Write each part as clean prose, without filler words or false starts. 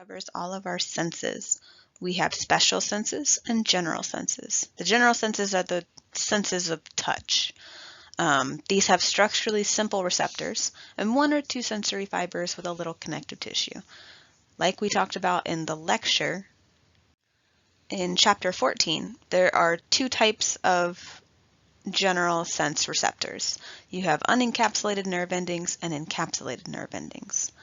covers all of our senses. We have special senses and general senses. The general senses are the senses of touch. These have structurally simple receptors and one or two sensory fibers with a little connective tissue. Like we talked about in the lecture, in chapter 14, there are two types of general sense receptors. You have unencapsulated nerve endings and encapsulated nerve endings.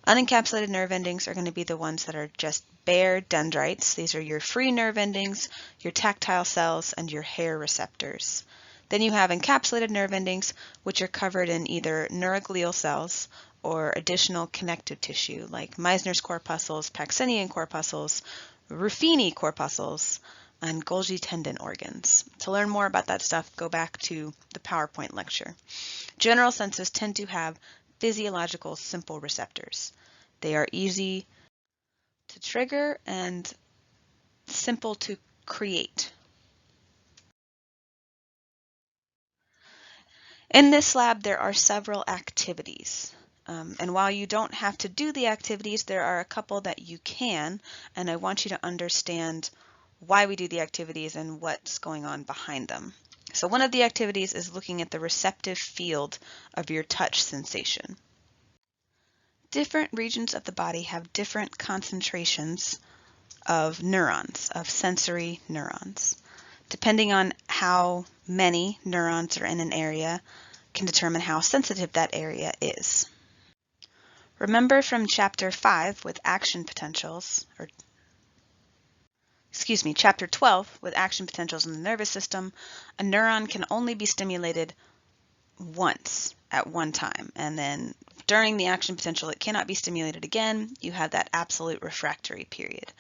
Unencapsulated nerve endings are going to be the ones that are just bare dendrites. These are your free nerve endings, your tactile cells, and your hair receptors. Then you have encapsulated nerve endings, which are covered in either neuroglial cells or additional connective tissue like Meissner's corpuscles, Pacinian corpuscles, Ruffini corpuscles, and Golgi tendon organs. To learn more about that stuff, go back to the PowerPoint lecture. General senses tend to have physiological simple receptors. They are easy to trigger and simple to create. In this lab, there are several activities. And while you don't have to do the activities, there are a couple that you can, and I want you to understand why we do the activities and what's going on behind them. So one of the activities is looking at the receptive field of your touch sensation. Different regions of the body have different concentrations of neurons, of sensory neurons. Depending on how many neurons are in an area can determine how sensitive that area is. Remember from chapter 5 with action potentials, chapter 12 with action potentials in the nervous system, a neuron can only be stimulated once at one time, and then during the action potential it cannot be stimulated again. You have that absolute refractory period.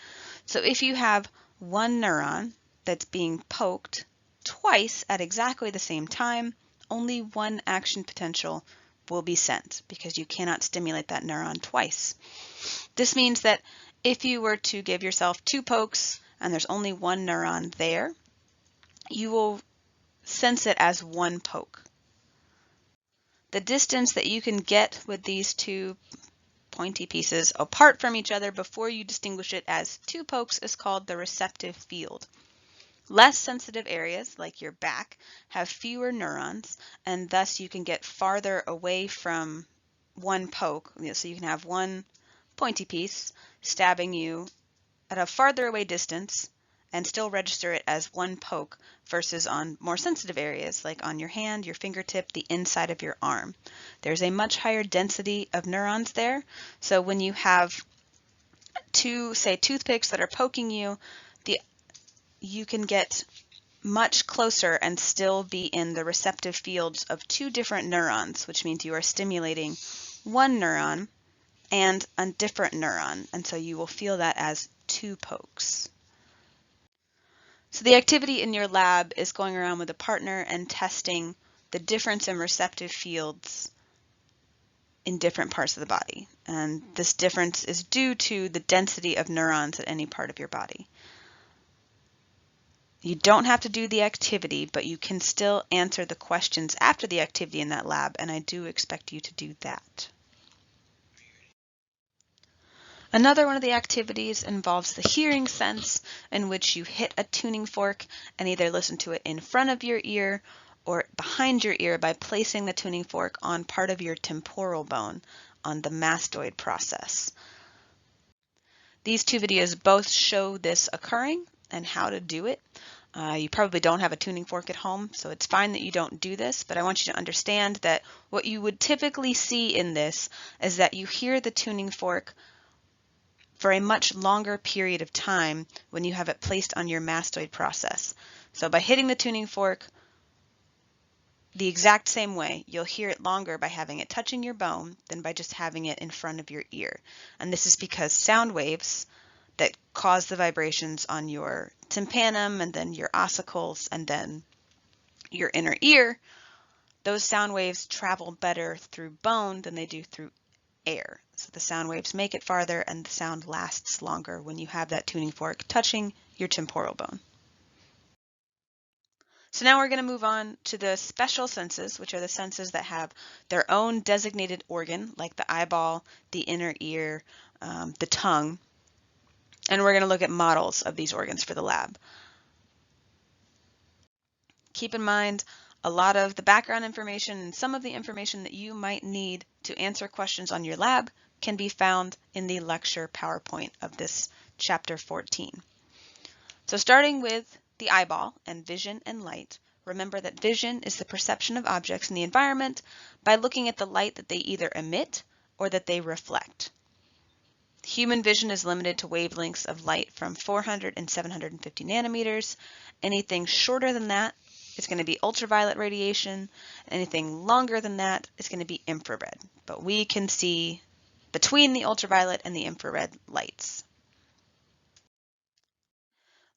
So if you have one neuron that's being poked twice at exactly the same time, only one action potential will be sent because you cannot stimulate that neuron twice. This means that if you were to give yourself two pokes and there's only one neuron there, you will sense it as one poke. The distance that you can get with these two pointy pieces apart from each other before you distinguish it as two pokes is called the receptive field. Less sensitive areas, like your back, have fewer neurons, and thus you can get farther away from one poke. So you can have one pointy piece stabbing you at a farther away distance and still register it as one poke versus on more sensitive areas, like on your hand, your fingertip, the inside of your arm. There's a much higher density of neurons there, so when you have two, say, toothpicks that are poking you, you can get much closer and still be in the receptive fields of two different neurons, which means you are stimulating one neuron and a different neuron, and so you will feel that as two pokes. So the activity in your lab is going around with a partner and testing the difference in receptive fields in different parts of the body, and this difference is due to the density of neurons at any part of your body. You don't have to do the activity, but you can still answer the questions after the activity in that lab, and I do expect you to do that. Another one of the activities involves the hearing sense, in which you hit a tuning fork and either listen to it in front of your ear or behind your ear by placing the tuning fork on part of your temporal bone on the mastoid process. These two videos both show this occurring and how to do it. You probably don't have a tuning fork at home, so it's fine that you don't do this, but I want you to understand that what you would typically see in this is that you hear the tuning fork for a much longer period of time when you have it placed on your mastoid process. So by hitting the tuning fork the exact same way, you'll hear it longer by having it touching your bone than by just having it in front of your ear. And this is because sound waves that cause the vibrations on your tympanum and then your ossicles and then your inner ear, those sound waves travel better through bone than they do through air. So the sound waves make it farther and the sound lasts longer when you have that tuning fork touching your temporal bone. So now we're going to move on to the special senses, which are the senses that have their own designated organ, like the eyeball, the inner ear, the tongue, And we're going to look at models of these organs for the lab. Keep in mind, a lot of the background information and some of the information that you might need to answer questions on your lab can be found in the lecture PowerPoint of this chapter 14. So starting with the eyeball and vision and light, remember that vision is the perception of objects in the environment by looking at the light that they either emit or that they reflect. Human vision is limited to wavelengths of light from 400 and 750 nanometers. Anything shorter than that is going to be ultraviolet radiation. Anything longer than that is going to be infrared. But we can see between the ultraviolet and the infrared lights.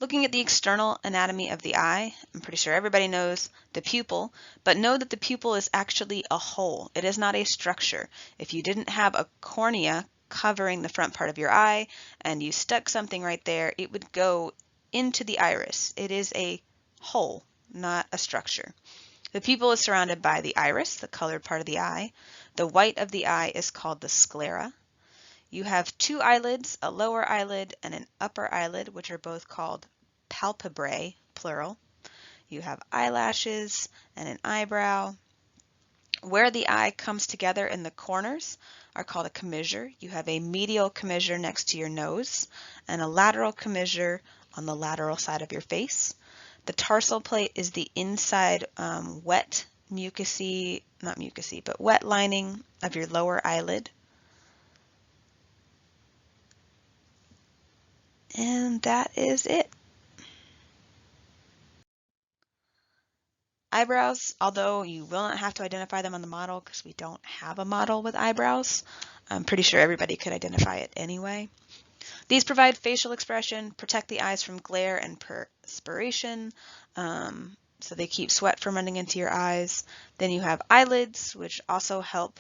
Looking at the external anatomy of the eye, I'm pretty sure everybody knows the pupil, but know that the pupil is actually a hole. It is not a structure. If you didn't have a cornea covering the front part of your eye and you stuck something right there, it would go into the iris. It is a hole, not a structure. The pupil is surrounded by the iris, the colored part of the eye. The white of the eye is called the sclera. You have two eyelids, a lower eyelid and an upper eyelid, which are both called palpebrae, plural. You have eyelashes and an eyebrow. Where the eye comes together in the corners are called a commissure. You have a medial commissure next to your nose and a lateral commissure on the lateral side of your face. The tarsal plate is the inside wet lining of your lower eyelid. And that is it. Eyebrows, although you will not have to identify them on the model because we don't have a model with eyebrows, I'm pretty sure everybody could identify it anyway. These provide facial expression, protect the eyes from glare and perspiration, so they keep sweat from running into your eyes. Then you have eyelids, which also help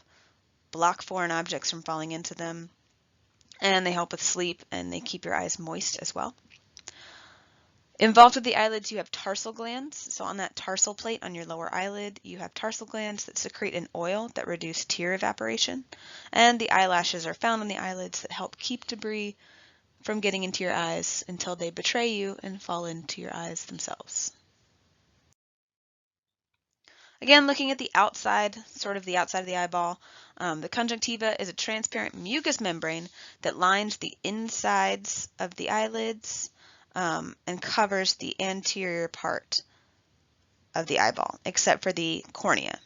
block foreign objects from falling into them, and they help with sleep and they keep your eyes moist as well. Involved with the eyelids, you have tarsal glands. So on that tarsal plate on your lower eyelid, you have tarsal glands that secrete an oil that reduce tear evaporation. And the eyelashes are found on the eyelids that help keep debris from getting into your eyes until they betray you and fall into your eyes themselves. Again, looking at the outside, sort of the outside of the eyeball, the conjunctiva is a transparent mucous membrane that lines the insides of the eyelids and covers the anterior part of the eyeball, except for the cornea.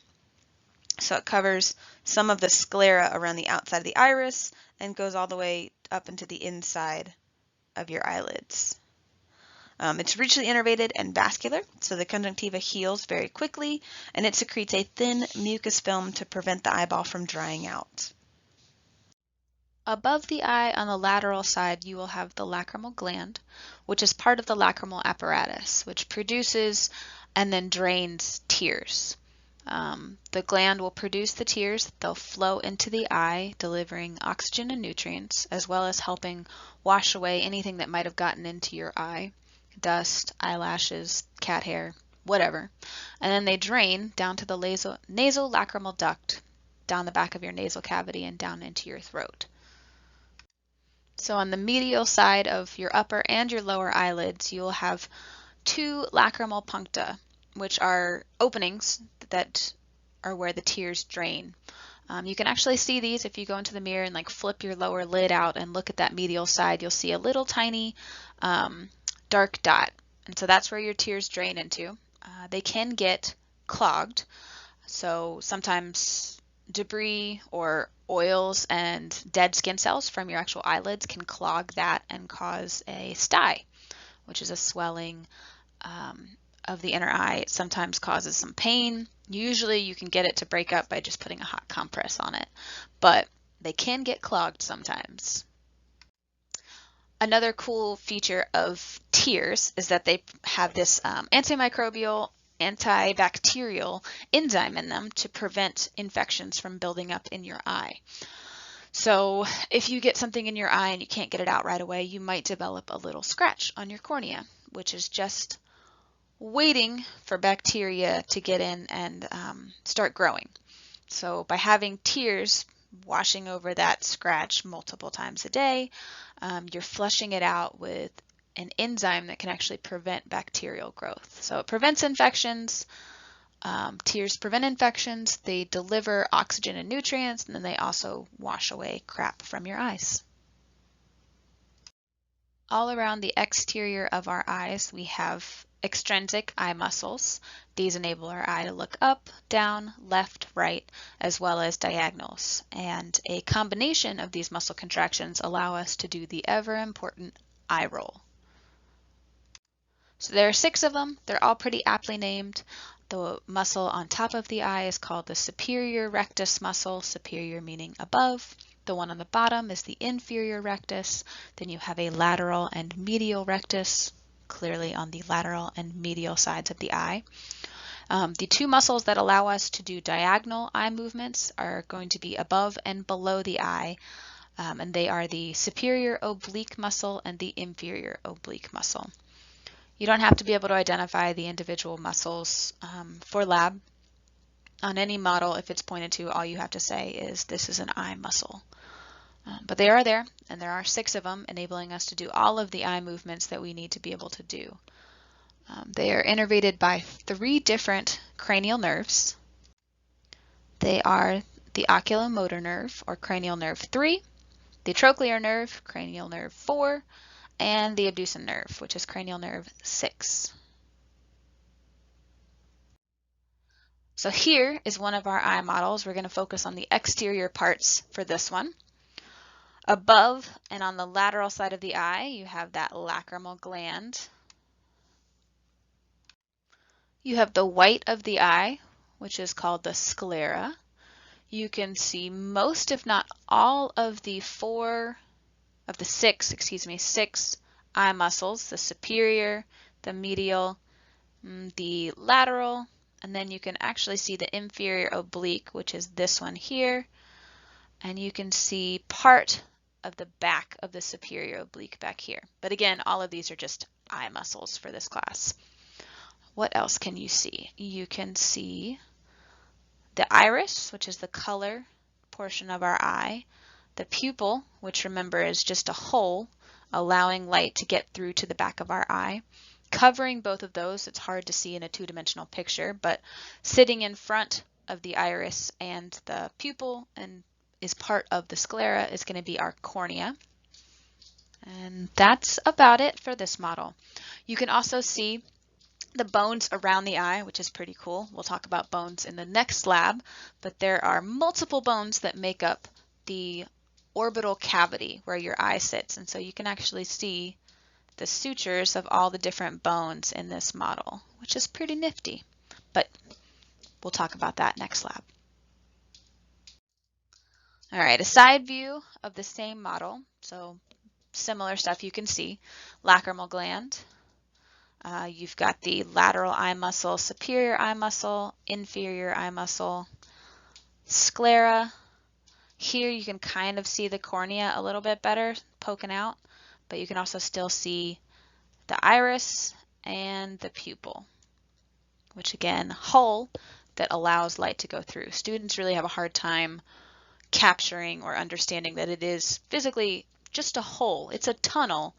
So it covers some of the sclera around the outside of the iris and goes all the way up into the inside of your eyelids. It's richly innervated and vascular, so the conjunctiva heals very quickly, and it secretes a thin mucus film to prevent the eyeball from drying out. Above the eye on the lateral side, you will have the lacrimal gland, which is part of the lacrimal apparatus, which produces and then drains tears. The gland will produce the tears. They'll flow into the eye, delivering oxygen and nutrients, as well as helping wash away anything that might have gotten into your eye, dust, eyelashes, cat hair, whatever. And then they drain down to the nasal lacrimal duct, down the back of your nasal cavity and down into your throat. So on the medial side of your upper and your lower eyelids, you'll have two lacrimal puncta, which are openings that are where the tears drain. You can actually see these if you go into the mirror and like flip your lower lid out and look at that medial side. You'll see a little tiny dark dot, and so that's where your tears drain into. They can get clogged, so sometimes debris or oils and dead skin cells from your actual eyelids can clog that and cause a stye, which is a swelling of the inner eye. It sometimes causes some pain. Usually you can get it to break up by just putting a hot compress on it, but they can get clogged sometimes. Another cool feature of tears is that they have this antimicrobial, antibacterial enzyme in them to prevent infections from building up in your eye. So if you get something in your eye and you can't get it out right away, you might develop a little scratch on your cornea, which is just waiting for bacteria to get in and start growing. So by having tears washing over that scratch multiple times a day. You're flushing it out with an enzyme that can actually prevent bacterial growth. So it prevents infections. Tears prevent infections. They deliver oxygen and nutrients, and then they also wash away crap from your eyes. All around the exterior of our eyes, we have extrinsic eye muscles. These enable our eye to look up, down, left, right, as well as diagonals. And a combination of these muscle contractions allow us to do the ever important eye roll. So there are 6 of them. They're all pretty aptly named. The muscle on top of the eye is called the superior rectus muscle, superior meaning above. The one on the bottom is the inferior rectus. Then you have a lateral and medial rectus, clearly on the lateral and medial sides of the eye. The 2 muscles that allow us to do diagonal eye movements are going to be above and below the eye, and they are the superior oblique muscle and the inferior oblique muscle. You don't have to be able to identify the individual muscles for lab. On any model, if it's pointed to, all you have to say is this is an eye muscle. But they are there, and there are 6 of them, enabling us to do all of the eye movements that we need to be able to do. They are innervated by 3 different cranial nerves. They are the oculomotor nerve, or cranial nerve 3, the trochlear nerve, cranial nerve 4, and the abducens nerve, which is cranial nerve 6. So here is one of our eye models. We're going to focus on the exterior parts for this one. Above and on the lateral side of the eye, you have that lacrimal gland. You have the white of the eye, which is called the sclera. You can see most, if not all, of the 6 eye muscles, the superior, the medial, the lateral, and then you can actually see the inferior oblique, which is this one here, and you can see part of the back of the superior oblique back here. But again, all of these are just eye muscles for this class. What else can you see? You can see the iris, which is the color portion of our eye, the pupil, which remember is just a hole allowing light to get through to the back of our eye. Covering both of those, it's hard to see in a 2-dimensional picture, but sitting in front of the iris and the pupil and is part of the sclera is going to be our cornea. And that's about it for this model. You can also see the bones around the eye, which is pretty cool. We'll talk about bones in the next lab, but there are multiple bones that make up the orbital cavity where your eye sits, and so you can actually see the sutures of all the different bones in this model, which is pretty nifty, but we'll talk about that next lab. All right, a side view of the same model, so similar stuff you can see. Lacrimal gland. You've got the lateral eye muscle, superior eye muscle, inferior eye muscle, sclera. Here you can kind of see the cornea a little bit better poking out, but you can also still see the iris and the pupil, which again, hole that allows light to go through. Students really have a hard time capturing or understanding that it is physically just a hole. It's a tunnel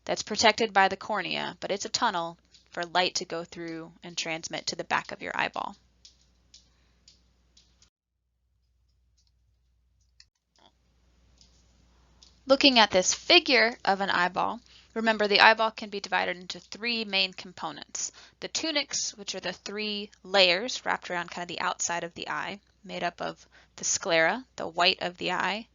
that's protected by the cornea, but it's a tunnel for light to go through and transmit to the back of your eyeball. Looking at this figure of an eyeball, remember the eyeball can be divided into 3 main components. The tunics, which are the 3 layers wrapped around kind of the outside of the eye, made up of the sclera, the white of the eye,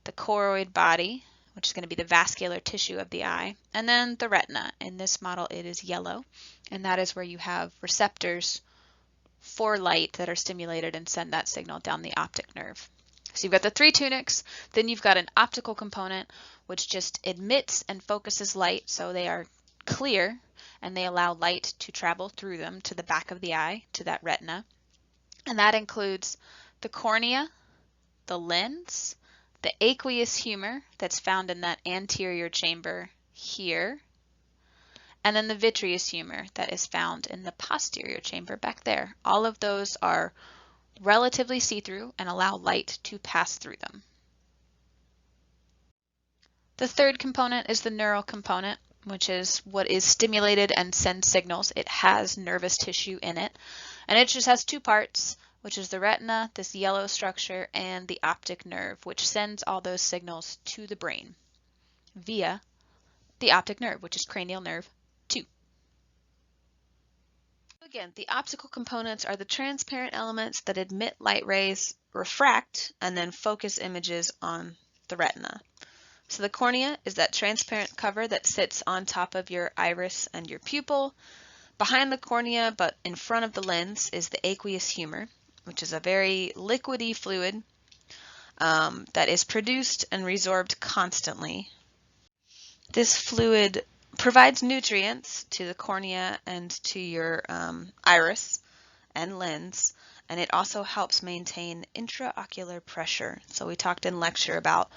the choroid body, which is going to be the vascular tissue of the eye, and then the retina. In this model, it is yellow, and that is where you have receptors for light that are stimulated and send that signal down the optic nerve. So you've got the 3 tunics, then you've got an optical component which just emits and focuses light, so they are clear and they allow light to travel through them to the back of the eye, to that retina. And that includes the cornea, the lens, the aqueous humor that's found in that anterior chamber here, and then the vitreous humor that is found in the posterior chamber back there. All of those are relatively see-through and allow light to pass through them. The third component is the neural component, which is what is stimulated and sends signals. It has nervous tissue in it, and it just has two parts, which is the retina, this yellow structure, and the optic nerve, which sends all those signals to the brain via the optic nerve, which is cranial nerve 2. Again, the optical components are the transparent elements that emit light rays, refract, and then focus images on the retina. So the cornea is that transparent cover that sits on top of your iris and your pupil. Behind the cornea, but in front of the lens, is the aqueous humor, which is a very liquidy fluid that is produced and resorbed constantly. This fluid provides nutrients to the cornea and to your iris and lens, and it also helps maintain intraocular pressure. So we talked in lecture about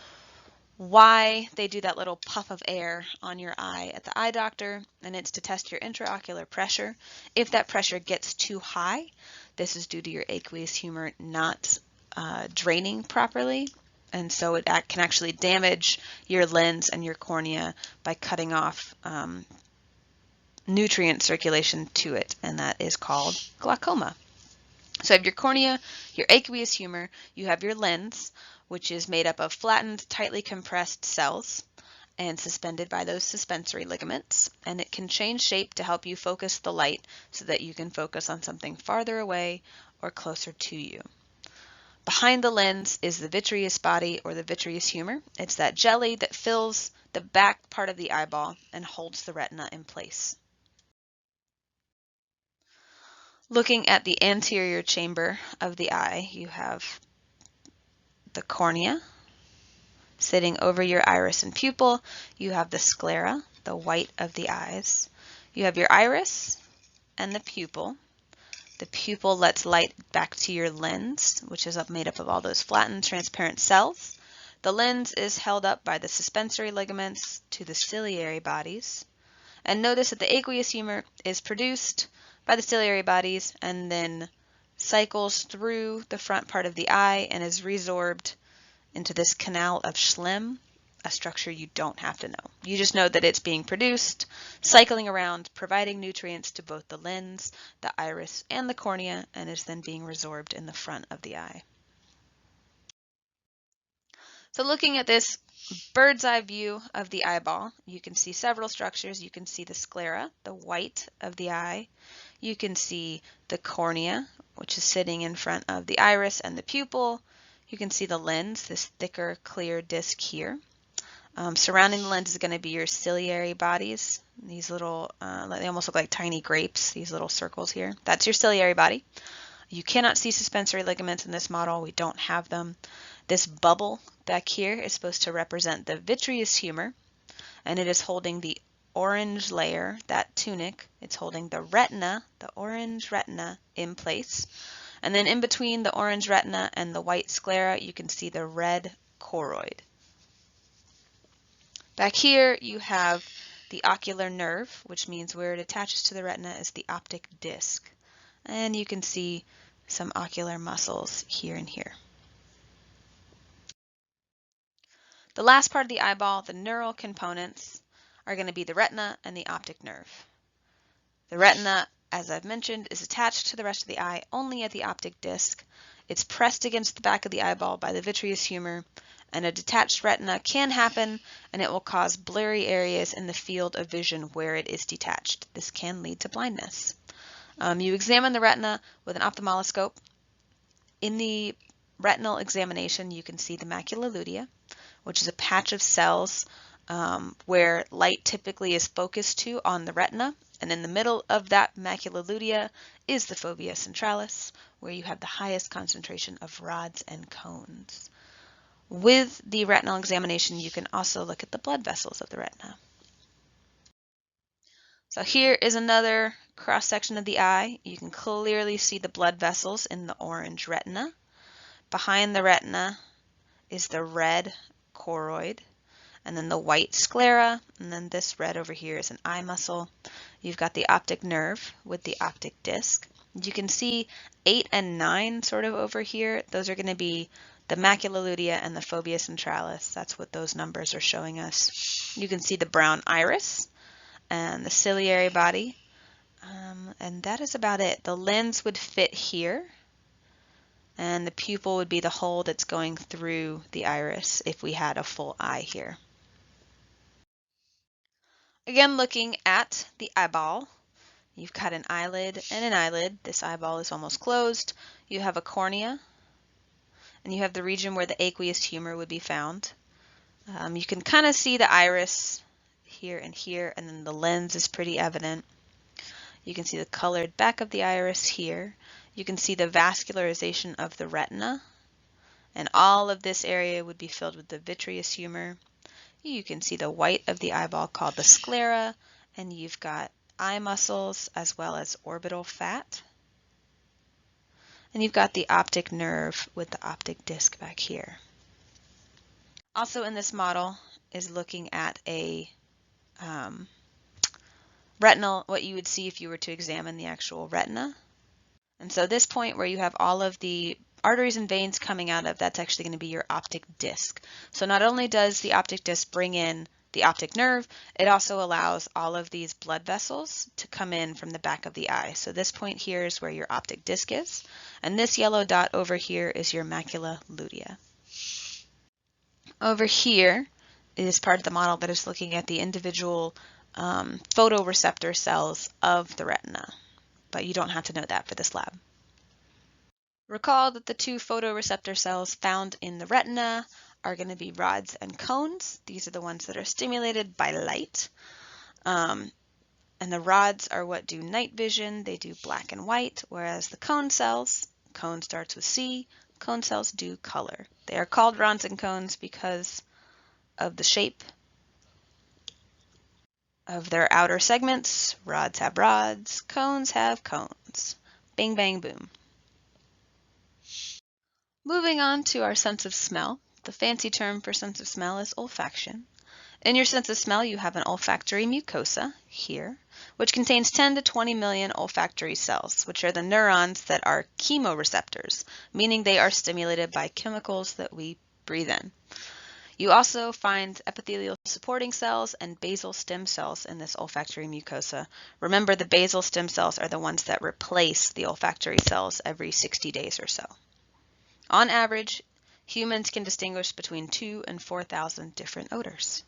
why they do that little puff of air on your eye at the eye doctor, and it's to test your intraocular pressure. If that pressure gets too high, this is due to your aqueous humor not draining properly, and so it can actually damage your lens and your cornea by cutting off nutrient circulation to it, and that is called glaucoma. So you have your cornea, your aqueous humor, you have your lens, which is made up of flattened, tightly compressed cells and suspended by those suspensory ligaments, and it can change shape to help you focus the light so that you can focus on something farther away or closer to you. Behind the lens is the vitreous body or the vitreous humor. It's that jelly that fills the back part of the eyeball and holds the retina in place. Looking at the anterior chamber of the eye, you have the cornea sitting over your iris and pupil. You have the sclera, the white of the eyes. You have your iris and the pupil. The pupil lets light back to your lens, which is made up of all those flattened, transparent cells. The lens is held up by the suspensory ligaments to the ciliary bodies. And notice that the aqueous humor is produced by the ciliary bodies and then cycles through the front part of the eye and is resorbed into this canal of Schlemm, a structure you don't have to know. You just know that it's being produced, cycling around, providing nutrients to both the lens, the iris, and the cornea, and is then being resorbed in the front of the eye. So looking at this bird's eye view of the eyeball, you can see several structures. You can see the sclera, the white of the eye. You can see the cornea, which is sitting in front of the iris and the pupil. You can see the lens, this thicker, clear disc here. Surrounding the lens is going to be your ciliary bodies. These little, they almost look like tiny grapes, these little circles here. That's your ciliary body. You cannot see suspensory ligaments in this model. We don't have them. This bubble back here is supposed to represent the vitreous humor, and it is holding the orange layer, that tunic. It's holding the retina, the orange retina, in place. And then in between the orange retina and the white sclera, you can see the red choroid. Back here, you have the ocular nerve, which means where it attaches to the retina is the optic disc. And you can see some ocular muscles here and here. The last part of the eyeball, the neural components, are going to be the retina and the optic nerve. The retina, as I've mentioned, is attached to the rest of the eye only at the optic disc. It's pressed against the back of the eyeball by the vitreous humor, and a detached retina can happen, and it will cause blurry areas in the field of vision where it is detached. This can lead to blindness. You examine the retina with an ophthalmoscope. In the retinal examination, you can see the macula lutea, which is a patch of cells where light typically is focused to on the retina. And in the middle of that macula lutea is the fovea centralis, where you have the highest concentration of rods and cones. With the retinal examination, you can also look at the blood vessels of the retina. So here is another cross-section of the eye. You can clearly see the blood vessels in the orange retina. Behind the retina is the red choroid, and then the white sclera, and then this red over here is an eye muscle. You've got the optic nerve with the optic disc. You can see 8 and 9 sort of over here. Those are going to be the macula lutea and the fovea centralis. That's what those numbers are showing us. You can see the brown iris and the ciliary body. And that is about it. The lens would fit here, and the pupil would be the hole that's going through the iris if we had a full eye here. Again, looking at the eyeball, you've got an eyelid and an eyelid. This eyeball is almost closed. You have a cornea, and you have the region where the aqueous humor would be found. You can kind of see the iris here, and then the lens is pretty evident. You can see the colored back of the iris here. You can see the vascularization of the retina, and all of this area would be filled with the vitreous humor. You can see the white of the eyeball called the sclera, and you've got eye muscles as well as orbital fat. And you've got the optic nerve with the optic disc back here. Also in this model is looking at a retinal, what you would see if you were to examine the actual retina. And so this point where you have all of the arteries and veins coming out of, that's actually going to be your optic disc. So not only does the optic disc bring in the optic nerve, it also allows all of these blood vessels to come in from the back of the eye. So this point here is where your optic disc is, and this yellow dot over here is your macula lutea. Over here is part of the model that is looking at the individual photoreceptor cells of the retina, but you don't have to know that for this lab. Recall that the two photoreceptor cells found in the retina are going to be rods and cones. These are the ones that are stimulated by light. And the rods are what do night vision. They do black and white, whereas the cone cells, cone starts with C, cone cells do color. They are called rods and cones because of the shape of their outer segments. Rods have rods, cones have cones. Bing, bang, boom. Moving on to our sense of smell. The fancy term for sense of smell is olfaction. In your sense of smell, you have an olfactory mucosa here, which contains 10 to 20 million olfactory cells, which are the neurons that are chemoreceptors, meaning they are stimulated by chemicals that we breathe in. You also find epithelial supporting cells and basal stem cells in this olfactory mucosa. Remember, the basal stem cells are the ones that replace the olfactory cells every 60 days or so. On average, humans can distinguish between 2,000 and 4,000 different odors.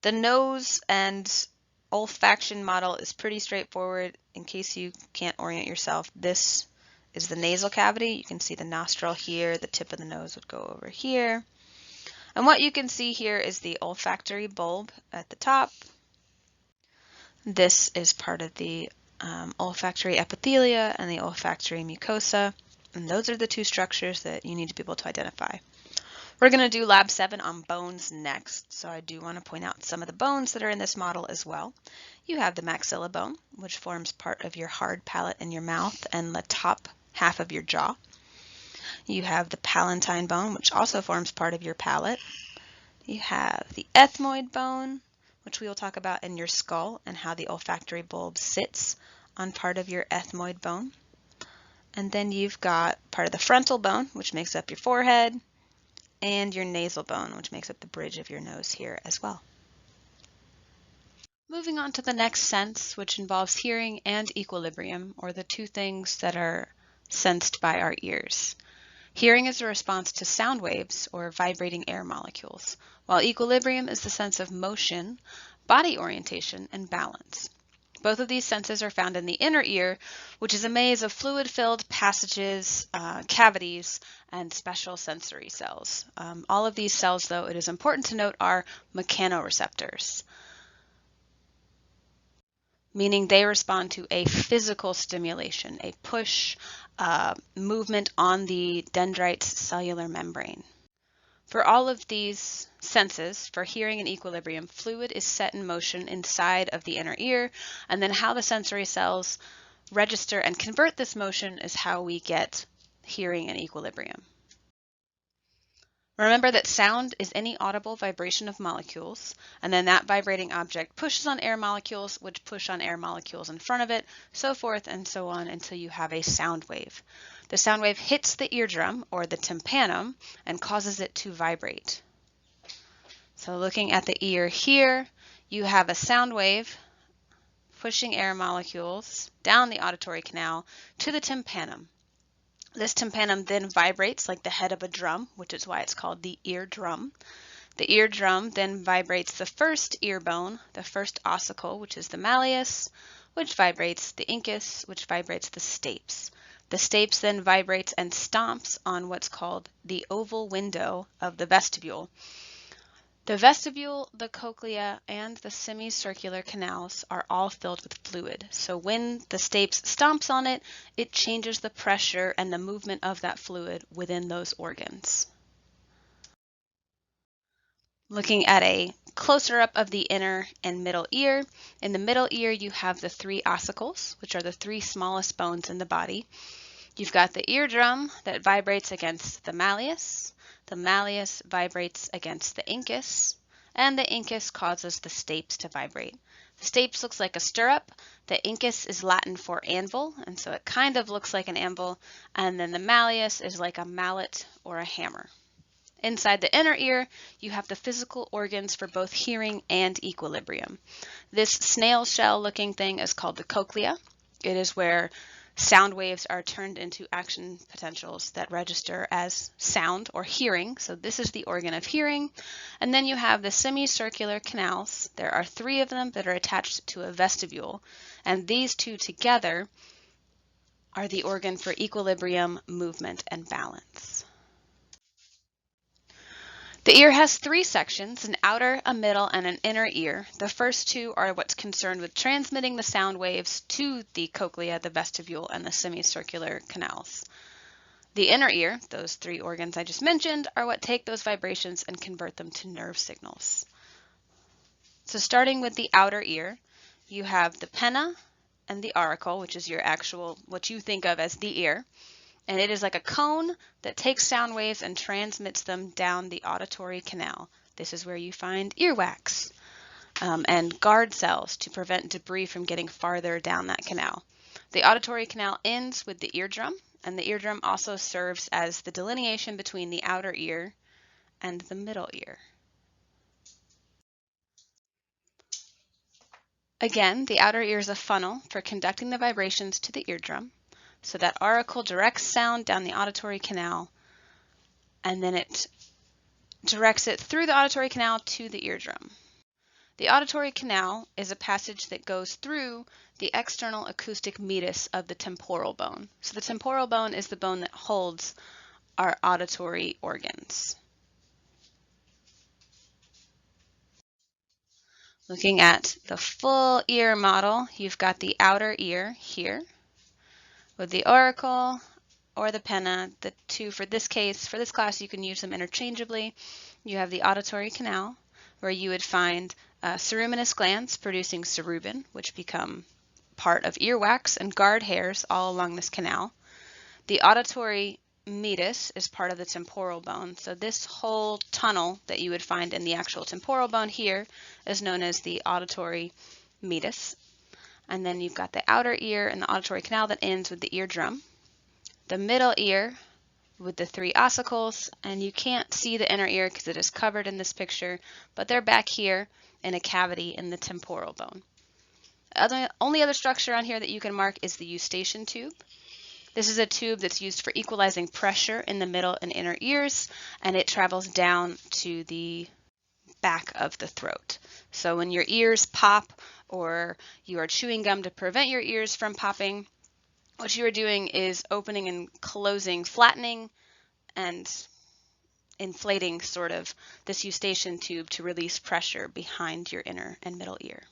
The nose and olfaction model is pretty straightforward. In case you can't orient yourself, this is the nasal cavity. You can see the nostril here, the tip of the nose would go over here. And what you can see here is the olfactory bulb at the top. This is part of the olfactory epithelia and the olfactory mucosa. And those are the two structures that you need to be able to identify. We're going to do Lab 7 on bones next, so I do want to point out some of the bones that are in this model as well. You have the maxilla bone, which forms part of your hard palate in your mouth and the top half of your jaw. You have the palatine bone, which also forms part of your palate. You have the ethmoid bone, which we will talk about in your skull and how the olfactory bulb sits on part of your ethmoid bone. And then you've got part of the frontal bone, which makes up your forehead, and your nasal bone, which makes up the bridge of your nose here as well. Moving on to the next sense, which involves hearing and equilibrium, or the two things that are sensed by our ears. Hearing is a response to sound waves or vibrating air molecules, while equilibrium is the sense of motion, body orientation, and balance. Both of these senses are found in the inner ear, which is a maze of fluid-filled passages, cavities, and special sensory cells. All of these cells, though, it is important to note, are mechanoreceptors, meaning they respond to a physical stimulation, a push, movement on the dendrite's cellular membrane. For all of these senses, for hearing and equilibrium, fluid is set in motion inside of the inner ear, and then how the sensory cells register and convert this motion is how we get hearing and equilibrium. Remember that sound is any audible vibration of molecules, and then that vibrating object pushes on air molecules, which push on air molecules in front of it, so forth and so on until you have a sound wave. The sound wave hits the eardrum, or the tympanum, and causes it to vibrate. So looking at the ear here, you have a sound wave pushing air molecules down the auditory canal to the tympanum. This tympanum then vibrates like the head of a drum, which is why it's called the eardrum. The eardrum then vibrates the first ear bone, the first ossicle, which is the malleus, which vibrates the incus, which vibrates the stapes. The stapes then vibrates and stomps on what's called the oval window of the vestibule. The vestibule, the cochlea, and the semicircular canals are all filled with fluid. So when the stapes stomps on it, it changes the pressure and the movement of that fluid within those organs. Looking at a closer up of the inner and middle ear, in the middle ear you have the three ossicles, which are the three smallest bones in the body. You've got the eardrum that vibrates against the malleus. The malleus vibrates against the incus, and the incus causes the stapes to vibrate. The stapes looks like a stirrup. The incus is Latin for anvil, and so it kind of looks like an anvil, and then the malleus is like a mallet or a hammer. Inside the inner ear, you have the physical organs for both hearing and equilibrium. This snail shell looking thing is called the cochlea. It is where sound waves are turned into action potentials that register as sound or hearing. So this is the organ of hearing. And then you have the semicircular canals. There are three of them that are attached to a vestibule. And these two together are the organ for equilibrium, movement, and balance. The ear has three sections, an outer, a middle, and an inner ear. The first two are what's concerned with transmitting the sound waves to the cochlea, the vestibule, and the semicircular canals. The inner ear, those three organs I just mentioned, are what take those vibrations and convert them to nerve signals. So starting with the outer ear, you have the penna and the auricle, which is your actual, what you think of as the ear. And it is like a cone that takes sound waves and transmits them down the auditory canal. This is where you find earwax and guard cells to prevent debris from getting farther down that canal. The auditory canal ends with the eardrum, and the eardrum also serves as the delineation between the outer ear and the middle ear. Again, the outer ear is a funnel for conducting the vibrations to the eardrum. So that auricle directs sound down the auditory canal, and then it directs it through the auditory canal to the eardrum. The auditory canal is a passage that goes through the external acoustic meatus of the temporal bone. So the temporal bone is the bone that holds our auditory organs. Looking at the full ear model, you've got the outer ear here, with the auricle or the penna. The two for this case, for this class, you can use them interchangeably. You have the auditory canal, where you would find ceruminous glands producing cerubin, which become part of earwax, and guard hairs all along this canal. The auditory meatus is part of the temporal bone. So this whole tunnel that you would find in the actual temporal bone here is known as the auditory meatus. And then you've got the outer ear and the auditory canal that ends with the eardrum. The middle ear with the three ossicles, and you can't see the inner ear because it is covered in this picture, but they're back here in a cavity in the temporal bone. The only other structure on here that you can mark is the eustachian tube. This is a tube that's used for equalizing pressure in the middle and inner ears, and it travels down to the back of the throat. So when your ears pop or you are chewing gum to prevent your ears from popping, what you are doing is opening and closing, flattening and inflating sort of this eustachian tube to release pressure behind your inner and middle ear.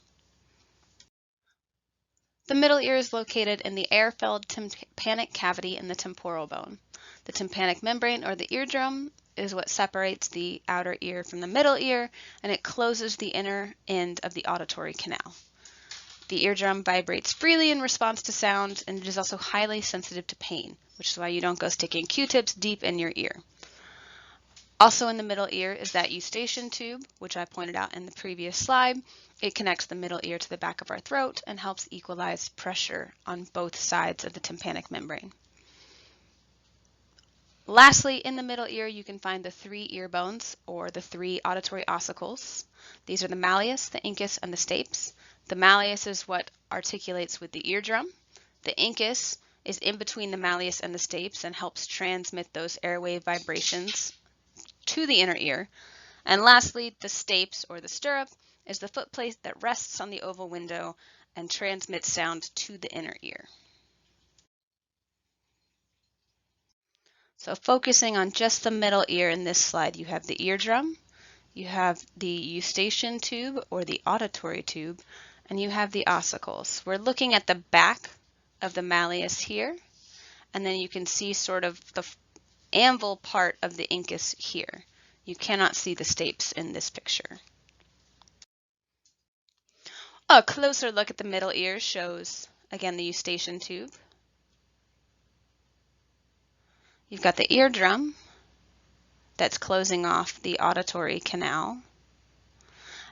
The middle ear is located in the air-filled tympanic cavity in the temporal bone. The tympanic membrane, or the eardrum, is what separates the outer ear from the middle ear, and it closes the inner end of the auditory canal. The eardrum vibrates freely in response to sound, and it is also highly sensitive to pain, which is why you don't go sticking Q-tips deep in your ear. Also in the middle ear is that eustachian tube, which I pointed out in the previous slide. It connects the middle ear to the back of our throat and helps equalize pressure on both sides of the tympanic membrane. Lastly, in the middle ear, you can find the 3 ear bones, or the 3 auditory ossicles. These are the malleus, the incus, and the stapes. The malleus is what articulates with the eardrum. The incus is in between the malleus and the stapes and helps transmit those airway vibrations to the inner ear. And lastly, the stapes, or the stirrup, is the foot plate that rests on the oval window and transmits sound to the inner ear. So focusing on just the middle ear in this slide, you have the eardrum, you have the eustachian tube, or the auditory tube, and you have the ossicles. We're looking at the back of the malleus here, and then you can see sort of the anvil part of the incus here. You cannot see the stapes in this picture. A closer look at the middle ear shows, again, the eustachian tube. You've got the eardrum that's closing off the auditory canal.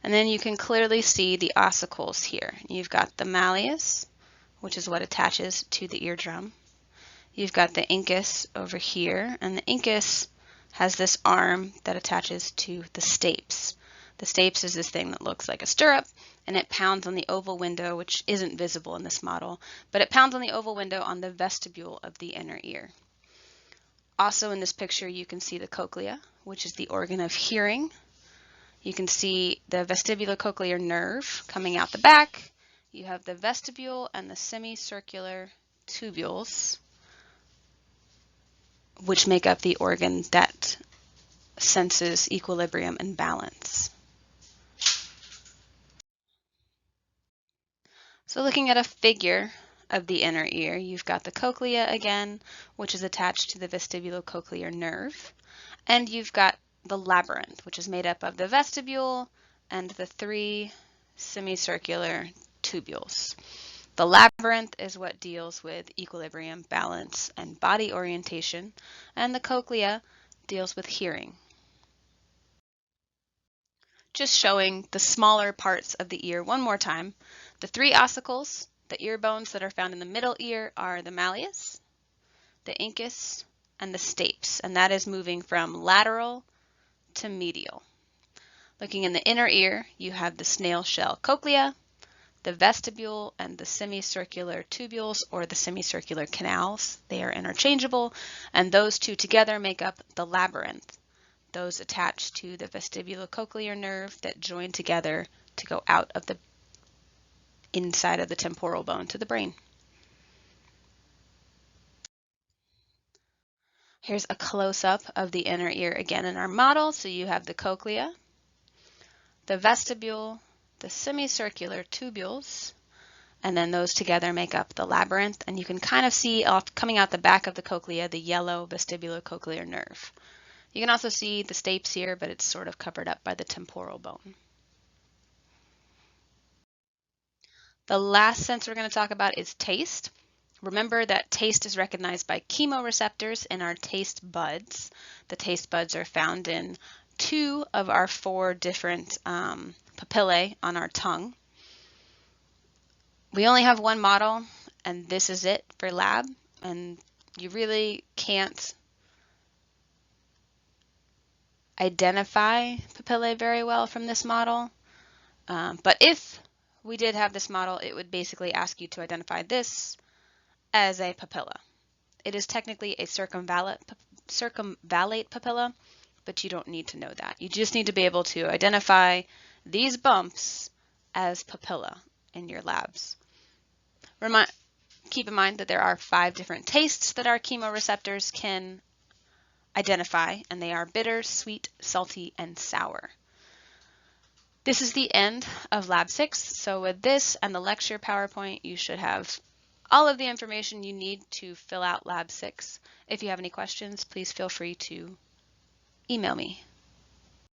And then you can clearly see the ossicles here. You've got the malleus, which is what attaches to the eardrum. You've got the incus over here, and the incus has this arm that attaches to the stapes. The stapes is this thing that looks like a stirrup, and it pounds on the oval window, which isn't visible in this model, but it pounds on the oval window on the vestibule of the inner ear. Also in this picture, you can see the cochlea, which is the organ of hearing. You can see the vestibulocochlear nerve coming out the back. You have the vestibule and the semicircular tubules, which make up the organ that senses equilibrium and balance. So looking at a figure of the inner ear, you've got the cochlea again, which is attached to the vestibulocochlear nerve, and you've got the labyrinth, which is made up of the vestibule and the 3 semicircular tubules. The labyrinth is what deals with equilibrium, balance, and body orientation, and the cochlea deals with hearing. Just showing the smaller parts of the ear one more time. The 3 ossicles, the ear bones that are found in the middle ear, are the malleus, the incus, and the stapes, and that is moving from lateral to medial. Looking in the inner ear, you have the snail shell cochlea, the vestibule, and the semicircular tubules, or the semicircular canals. They are interchangeable, and those 2 together make up the labyrinth. Those attach to the vestibulocochlear nerve that join together to go out of the inside of the temporal bone to the brain. Here's a close-up of the inner ear again in our model. So you have the cochlea, the vestibule, the semicircular tubules, and then those together make up the labyrinth. And you can kind of see coming out the back of the cochlea the yellow vestibulocochlear nerve. You can also see the stapes here, but it's sort of covered up by the temporal bone. The last sense we're going to talk about is taste. Remember that taste is recognized by chemoreceptors in our taste buds. The taste buds are found in 2 of our 4 different papillae on our tongue. We only have one model, and this is it for lab, and you really can't identify papillae very well from this model. But if we did have this model, it would basically ask you to identify this as a papilla. It is technically a circumvallate papilla, but you don't need to know that. You just need to be able to identify these bumps as papilla in your labs. Keep in mind that there are 5 different tastes that our chemoreceptors can identify, and they are bitter, sweet, salty, and sour. This is the end of Lab 6, so with this and the lecture PowerPoint, you should have all of the information you need to fill out Lab 6. If you have any questions, please feel free to email me.